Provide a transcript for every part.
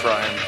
frame.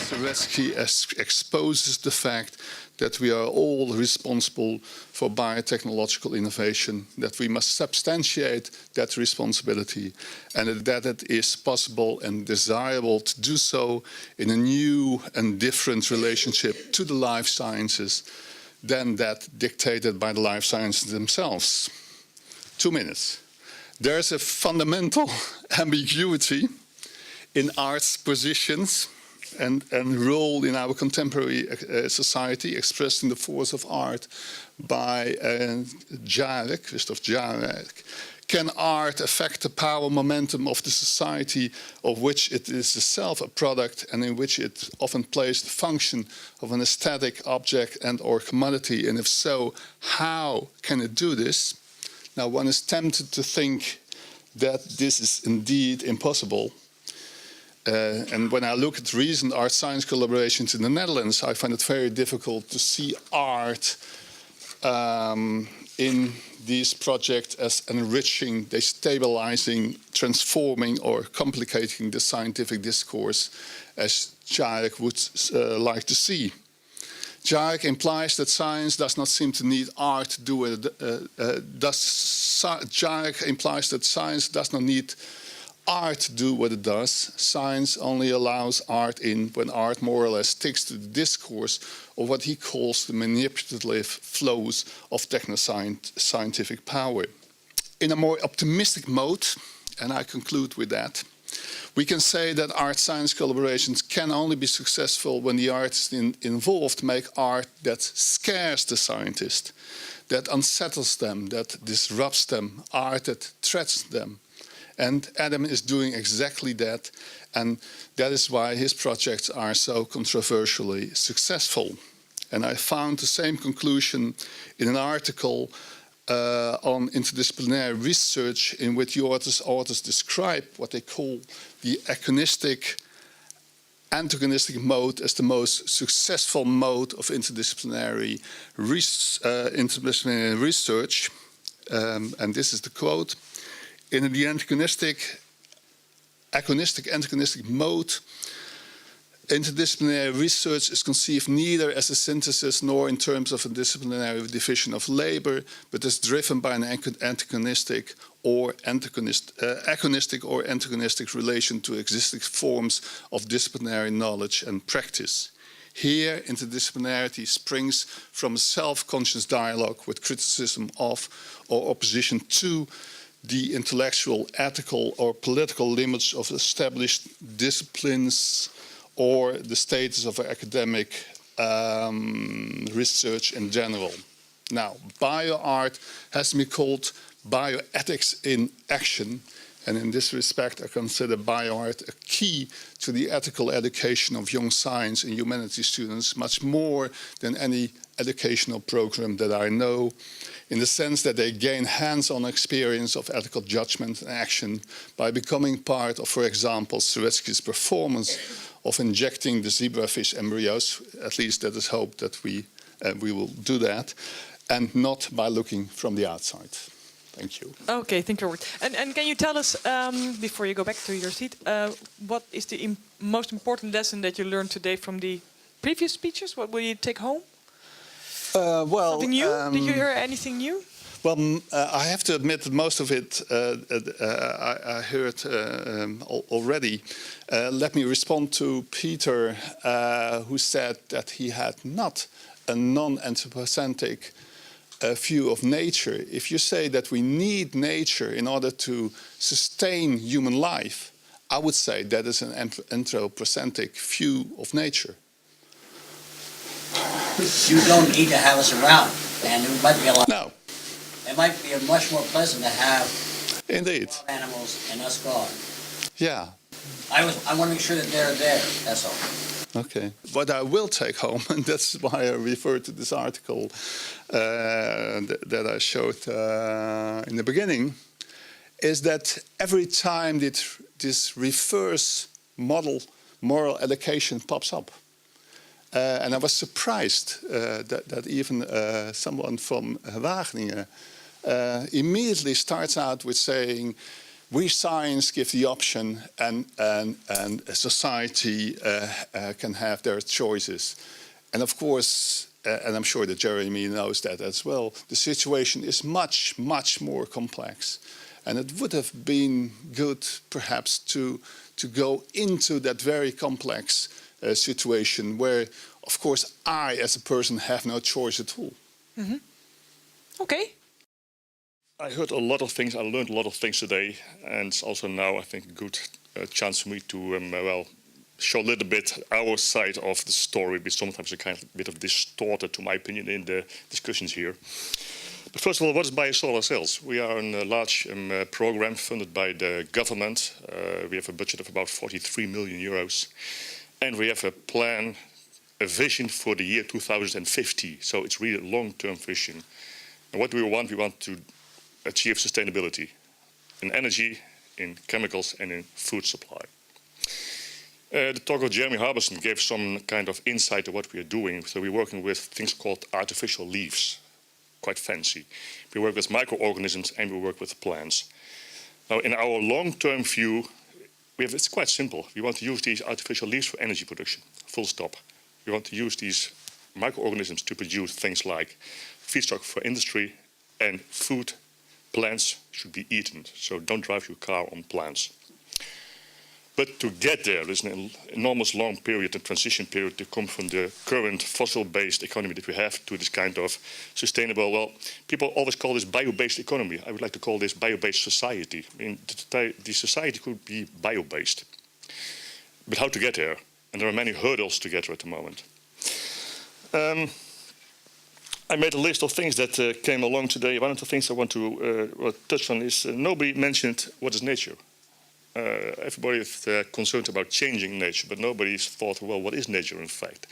Suretsky exposes the fact that we are all responsible for biotechnological innovation, that we must substantiate that responsibility, and that it is possible and desirable to do so in a new and different relationship to the life sciences than that dictated by the life sciences themselves. 2 minutes. There's a fundamental ambiguity in art's positions and role in our contemporary society, expressed in the force of art by Jarek, Christoph Jarek. Can art affect the power momentum of the society of which it is itself a product and in which it often plays the function of an aesthetic object and or commodity? And if so, how can it do this? Now, one is tempted to think that this is indeed impossible. And when I look at recent art-science collaborations in the Netherlands, I find it very difficult to see art in these projects as enriching, destabilizing, transforming, or complicating the scientific discourse as Jarek would like to see. Jarek implies that science does not seem to need art to do it. Jarek implies that science does not need art to do what it does. Science only allows art in when art more or less sticks to the discourse of what he calls the manipulative flows of techno-scientific power. In a more optimistic mode, and I conclude with that, we can say that art-science collaborations can only be successful when the artists involved make art that scares the scientist, that unsettles them, that disrupts them, art that threatens them. And Adam is doing exactly that, and that is why his projects are so controversially successful. And I found the same conclusion in an article on interdisciplinary research in which the authors describe what they call the antagonistic mode as the most successful mode of interdisciplinary research. And this is the quote. In the agonistic mode, interdisciplinary research is conceived neither as a synthesis nor in terms of a disciplinary division of labor, but is driven by an agonistic or antagonistic relation to existing forms of disciplinary knowledge and practice. Here, interdisciplinarity springs from a self-conscious dialogue with criticism of or opposition to the intellectual, ethical, or political limits of established disciplines or the status of academic research in general. Now, bioart has been called bioethics in action, and in this respect I consider bioart a key to the ethical education of young science and humanities students, much more than any educational program that I know, in the sense that they gain hands-on experience of ethical judgment and action by becoming part of, for example, Suretsky's performance of injecting the zebrafish embryos. At least that is hoped that we will do that, and not by looking from the outside. Thank you. Okay, thank you, Robert. And can you tell us, before you go back to your seat, what is the most important lesson that you learned today from the previous speeches? What will you take home? Something new? Did you hear anything new? Well, I have to admit that most of it I heard already. Let me respond to Peter, who said that he had not a non-anthropocentric view of nature. If you say that we need nature in order to sustain human life, I would say that is an anthropocentric view of nature. You don't need to have us around, and it might be a lot. No. It might be much more pleasant to have indeed animals and us gone. Yeah. I want to make sure that they're there. That's all. Okay. What I will take home, and that's why I refer to this article that I showed in the beginning, is that every time this reverse model moral education pops up, And I was surprised that even someone from Wageningen immediately starts out with saying, we science give the option and society can have their choices. And of course, and I'm sure that Jeremy knows that as well, the situation is much, much more complex. And it would have been good perhaps to go into that very complex situation where, of course, I as a person have no choice at all. Mm-hmm. Okay. I heard a lot of things, I learned a lot of things today, and it's also now, I think, a good chance for me to, well, show a little bit our side of the story, which sometimes is kind of a bit of distorted, to my opinion, in the discussions here. But first of all, what is biosolar cells? We are in a large program funded by the government. We have a budget of about 43 million euros. And we have a plan, a vision for the year 2050. So it's really a long-term vision. And what do we want? We want to achieve sustainability in energy, in chemicals, and in food supply. The talk of Jeremy Harbison gave some kind of insight to what we are doing. So we're working with things called artificial leaves, quite fancy. We work with microorganisms and we work with plants. Now, in our long-term view, it's quite simple. We want to use these artificial leaves for energy production, full stop. We want to use these microorganisms to produce things like feedstock for industry and food. Plants should be eaten, so don't drive your car on plants. But to get there, there's an enormous long period, a transition period, to come from the current fossil-based economy that we have to this kind of sustainable, well, people always call this bio-based economy. I would like to call this bio-based society. I mean, the society could be bio-based. But how to get there? And there are many hurdles to get there at the moment. I made a list of things that came along today. One of the things I want to touch on is nobody mentioned what is nature. Everybody is concerned about changing nature, but nobody's thought, well, what is nature in fact?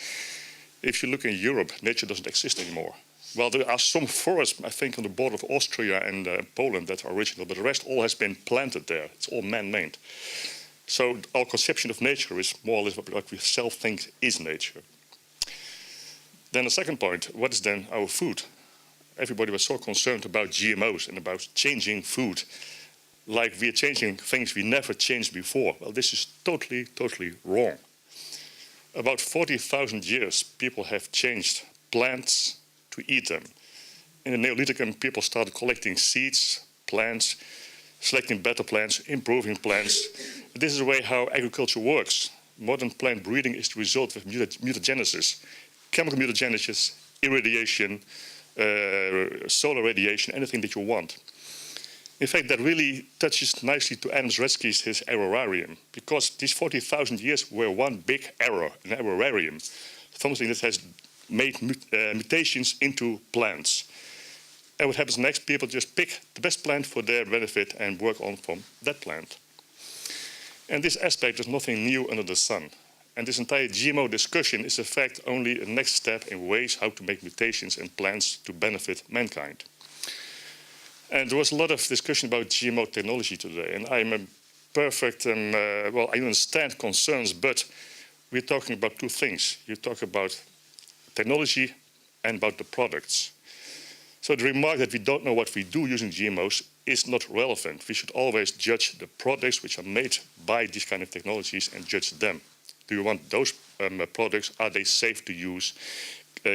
If you look in Europe, nature doesn't exist anymore. Well, there are some forests, I think, on the border of Austria and Poland that are original, but the rest all has been planted there. It's all man-made. So our conception of nature is more or less what we self think is nature. Then the second point, what is then our food? Everybody was so concerned about GMOs and about changing food, like we are changing things we never changed before. Well, this is totally, totally wrong. About 40,000 years, people have changed plants to eat them. In the Neolithicum, people started collecting seeds, plants, selecting better plants, improving plants. This is the way how agriculture works. Modern plant breeding is the result of mutagenesis. Chemical mutagenesis, irradiation, solar radiation, anything that you want. In fact, that really touches nicely to Adam Zretzky's his errorarium, because these 40,000 years were one big error, an errorarium, something that has made mutations into plants. And what happens next? People just pick the best plant for their benefit and work on from that plant. And this aspect is nothing new under the sun. And this entire GMO discussion is in fact only a next step in ways how to make mutations in plants to benefit mankind. And there was a lot of discussion about GMO technology today, and I'm a perfect, well, I understand concerns, but we're talking about two things. You talk about technology and about the products. So the remark that we don't know what we do using GMOs is not relevant. We should always judge the products which are made by these kind of technologies and judge them. Do you want those products? Are they safe to use?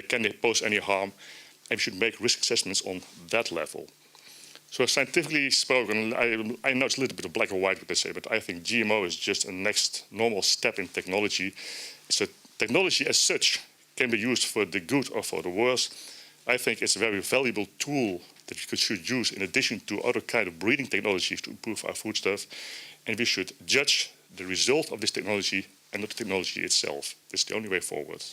Can they pose any harm? And we should make risk assessments on that level. So scientifically spoken, I know it's a little bit of black or white what they say, but I think GMO is just a next normal step in technology. It's a technology as such can be used for the good or for the worse. I think it's a very valuable tool that we should use in addition to other kind of breeding technologies to improve our foodstuff. And we should judge the result of this technology and not the technology itself. This is the only way forward.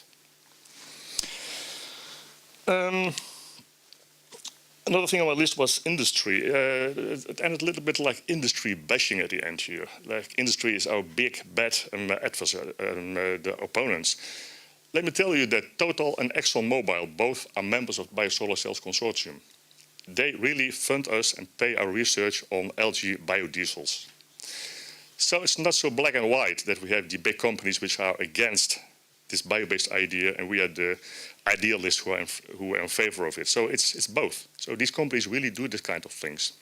Another thing on my list was industry. It ended a little bit like industry bashing at the end here. Like industry is our big bad adversary, the opponents. Let me tell you that Total and ExxonMobil both are members of the Biosolar Cells Consortium. They really fund us and pay our research on algae biodiesels. So it's not so black and white that we have the big companies which are against this bio-based idea, and we are the idealists who are in favor of it. So it's both. So these companies really do this kind of things.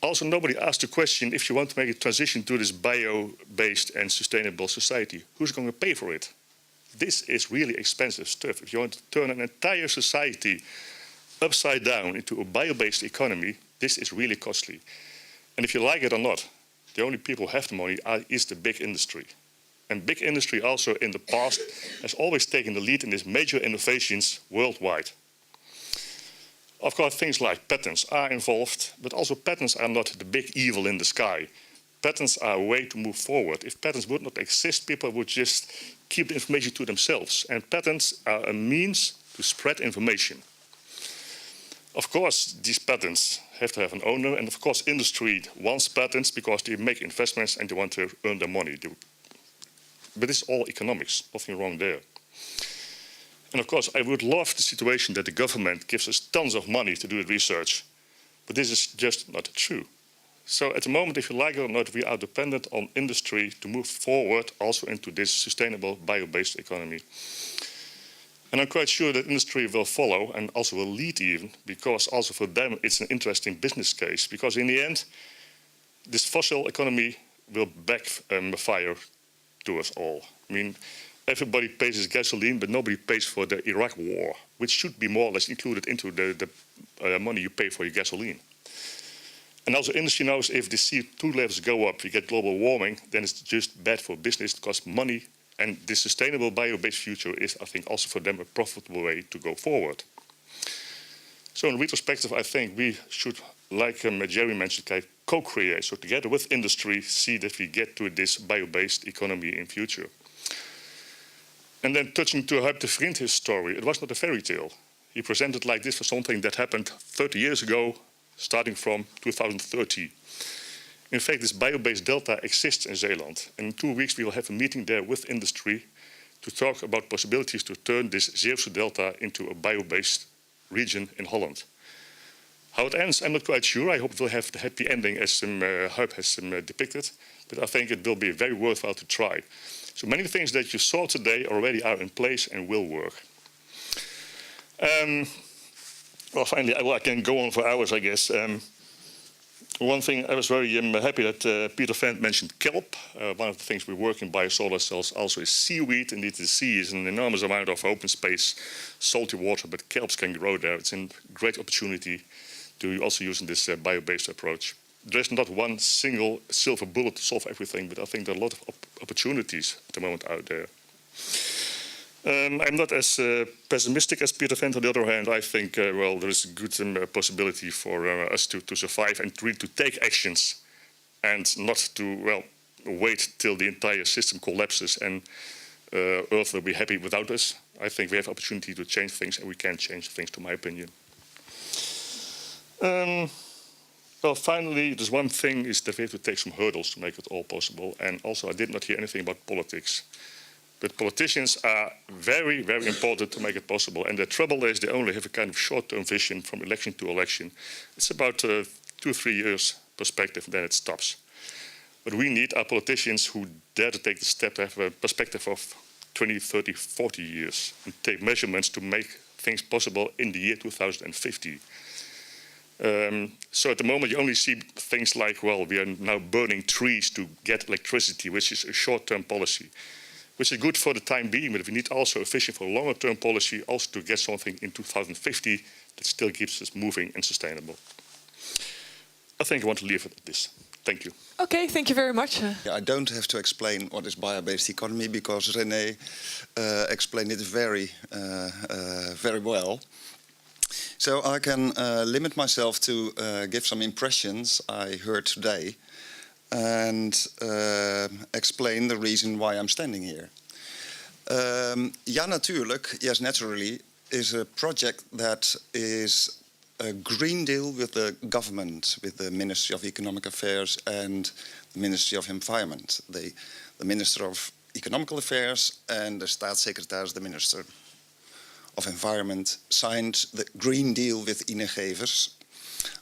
Also, nobody asked the question, if you want to make a transition to this bio-based and sustainable society, who's going to pay for it? This is really expensive stuff. If you want to turn an entire society upside down into a bio-based economy, this is really costly. And if you like it or not, the only people who have the money is the big industry. And big industry also in the past has always taken the lead in these major innovations worldwide. Of course, things like patents are involved, but also patents are not the big evil in the sky. Patents are a way to move forward. If patents would not exist, people would just keep the information to themselves. And patents are a means to spread information. Of course, these patents have to have an owner, and of course, industry wants patents because they make investments and they want to earn their money. But it's all economics, nothing wrong there. And of course, I would love the situation that the government gives us tons of money to do the research, but this is just not true. So at the moment, if you like it or not, we are dependent on industry to move forward also into this sustainable bio-based economy. And I'm quite sure that industry will follow and also will lead even, because also for them it's an interesting business case. Because in the end, this fossil economy will backfire to us all. I mean, everybody pays his gasoline, but nobody pays for the Iraq war, which should be more or less included into the money you pay for your gasoline. And also industry knows if the CO2 levels go up, you get global warming, then it's just bad for business. It costs money. And this sustainable bio-based future is, I think, also for them a profitable way to go forward. So in retrospective, I think we should, like Jerry mentioned, co-create. So together with industry, see that we get to this bio-based economy in future. And then touching to Huib de Vriend, his story, it was not a fairy tale. He presented like this for something that happened 30 years ago, starting from 2030. In fact, this bio-based delta exists in Zeeland. And in 2 weeks, we will have a meeting there with industry to talk about possibilities to turn this Zeeuwse delta into a bio-based region in Holland. How it ends, I'm not quite sure. I hope it will have the happy ending as Huib has depicted. But I think it will be very worthwhile to try. So many things that you saw today already are in place and will work. Well, finally, I can go on for hours, I guess. One thing, I was very happy that Peter Vent mentioned kelp. One of the things we work in biosolar cells also is seaweed. Indeed, the sea is an enormous amount of open space, salty water, but kelps can grow there. It's a great opportunity to also use this bio-based approach. There's not one single silver bullet to solve everything, but I think there are a lot of opportunities at the moment out there. I'm not as pessimistic as Peter Vent. On the other hand, I think, well, there is a good possibility for us to survive and really to take actions and not to, well, wait till the entire system collapses and Earth will be happy without us. I think we have opportunity to change things, and we can change things, to my opinion. Well, finally, there's one thing is that we have to take some hurdles to make it all possible. And also, I did not hear anything about politics. But politicians are very, very important to make it possible. And the trouble is they only have a kind of short-term vision from election to election. It's about 2 or 3 years perspective, then it stops. But we need our politicians who dare to take the step to have a perspective of 20, 30, 40 years and take measurements to make things possible in the year 2050. So at the moment you only see things like, well, we are now burning trees to get electricity, which is a short-term policy, which is good for the time being, but we need also a vision for a longer-term policy, also to get something in 2050 that still keeps us moving and sustainable. I think I want to leave it at this. Thank you. Okay, thank you very much. I don't have to explain what is bio-based economy because René explained it very well. So I can limit myself to give some impressions I heard today and explain the reason why I'm standing here. Ja, natuurlijk, yes, naturally, is a project that is a green deal with the government, with the Ministry of Economic Affairs and the Ministry of Environment. The Minister of Economical Affairs and the staatssecretaris, the Minister of Environment, signed the Green Deal with Inegevers.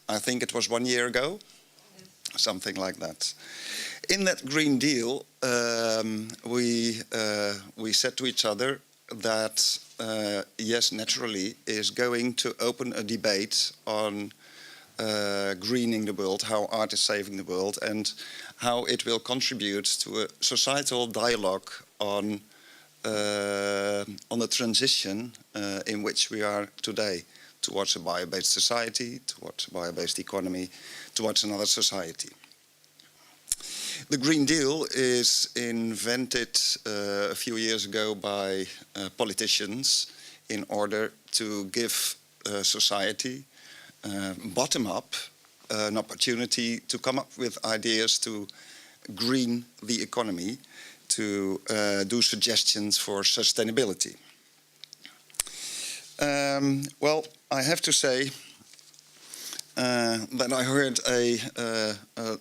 I think it was 1 year ago, something like that. In that Green Deal, we we said to each other that, yes, naturally, is going to open a debate on greening the world, how art is saving the world, and how it will contribute to a societal dialogue on the transition in which we are today, towards a bio-based society, towards a bio-based economy, towards another society. The Green Deal is invented a few years ago by politicians in order to give society, bottom up, an opportunity to come up with ideas to green the economy, to do suggestions for sustainability. Well, I have to say that I heard a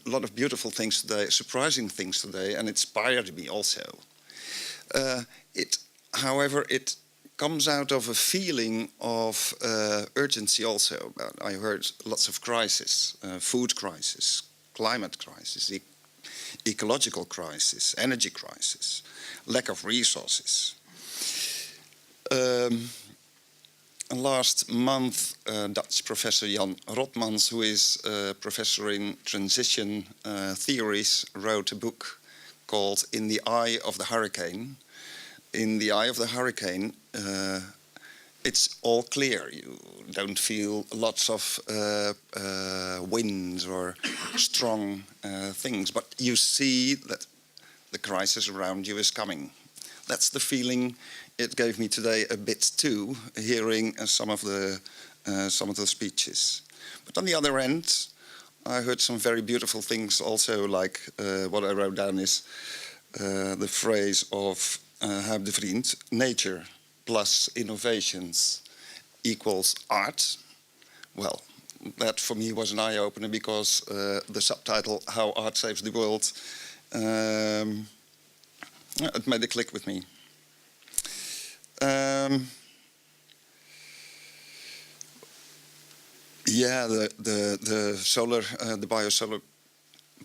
lot of beautiful things today, surprising things today, and inspired me also. However, it comes out of a feeling of urgency also. I heard lots of crises, food crisis, climate crisis, ecological crisis, energy crisis, lack of resources. Last month, Dutch professor Jan Rotmans, who is a professor in transition theories, wrote a book called In the Eye of the Hurricane. In the eye of the hurricane, it's all clear. You don't feel lots of winds or strong things, but you see that the crisis around you is coming. That's the feeling it gave me today a bit too, hearing some of the speeches. But on the other end, I heard some very beautiful things also, like what I wrote down is the phrase of Huib de Vriend, nature plus innovations equals art. Well, that for me was an eye-opener, because the subtitle, How Art Saves the World, it made a click with me. Yeah, the solar, the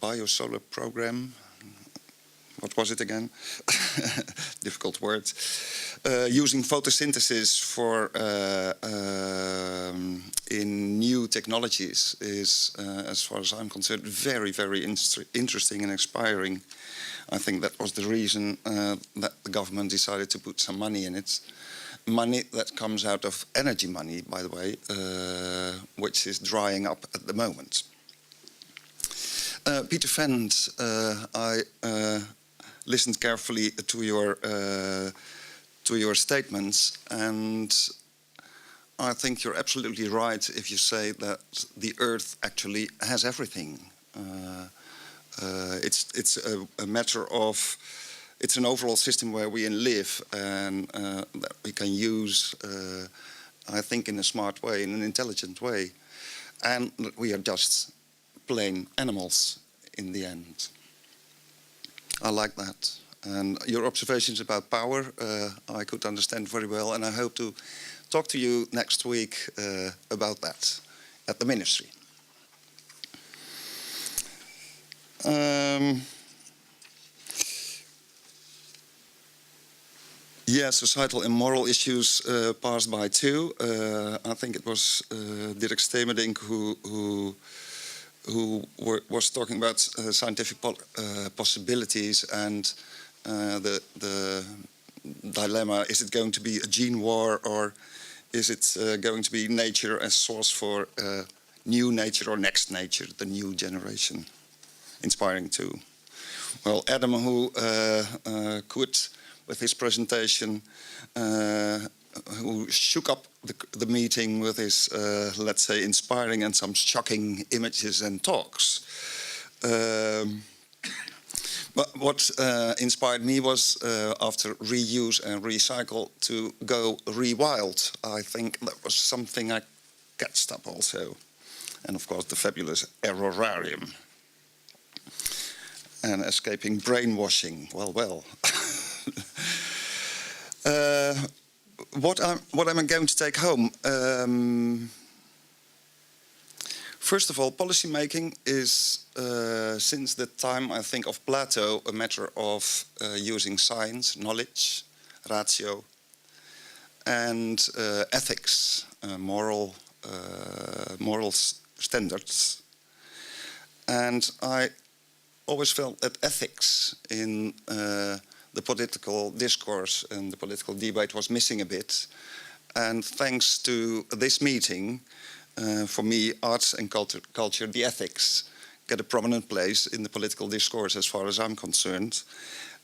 biosolar program. What was it again? Difficult word. Using photosynthesis for in new technologies is, as far as I'm concerned, very, very interesting and inspiring. I think that was the reason that the government decided to put some money in it. Money that comes out of energy money, by the way, which is drying up at the moment. Peter Fendt, I listened carefully to your statements, and I think you're absolutely right if you say that the Earth actually has everything. It's a matter of, it's an overall system where we live, and that we can use, I think, in a smart way, in an intelligent way, and that we are just plain animals in the end. I like that. And your observations about power, I could understand very well, and I hope to talk to you next week about that at the ministry. Yeah, societal and moral issues passed by too. I think it was Dirk Stemerdink who was talking about scientific possibilities and the dilemma: is it going to be a gene war, or is it going to be nature as source for new nature or next nature, the new generation? Inspiring too. Well, Adam, who could, with his presentation, who shook up the meeting with his, let's say, inspiring and some shocking images and talks. But what inspired me was, after reuse and recycle, to go rewild. I think that was something I catched up also. And of course, the fabulous Errorarium. And escaping brainwashing. Well, well. What am I going to take home? First of all, policy making is, since the time, I think, of Plato, a matter of using science, knowledge, ratio, and ethics, moral standards. And I always felt that ethics in the political discourse and the political debate was missing a bit. And thanks to this meeting, for me, arts and culture, the ethics, get a prominent place in the political discourse as far as I'm concerned.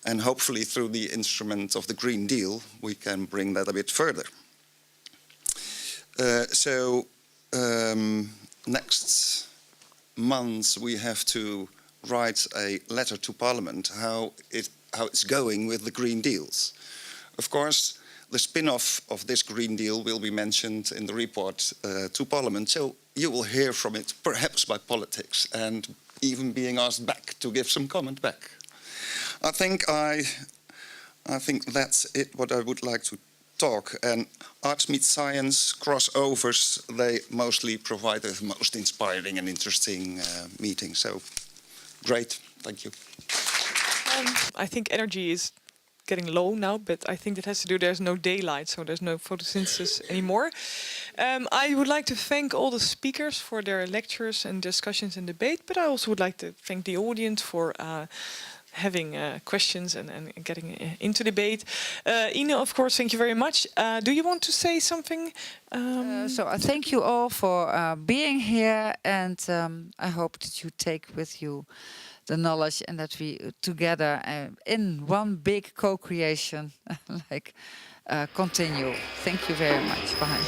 And hopefully through the instrument of the Green Deal, we can bring that a bit further. Next month we have to write a letter to Parliament how it's going with the Green Deals. Of course, the spin-off of this Green Deal will be mentioned in the report to Parliament, so you will hear from it, perhaps by politics, and even being asked back to give some comment back. I think that's it, what I would like to talk. And arts meets science, crossovers, they mostly provide the most inspiring and interesting meetings. So, great, thank you. I think energy is getting low now, but I think that has to do, there's no daylight, so there's no photosynthesis anymore. I would like to thank all the speakers for their lectures and discussions and debate, but I also would like to thank the audience for having questions and getting into debate. Ine, of course, thank you very much. Do you want to say something? So I thank you all for being here, and I hope that you take with you the knowledge and that we together in one big co-creation continue. Thank you very much. Bye.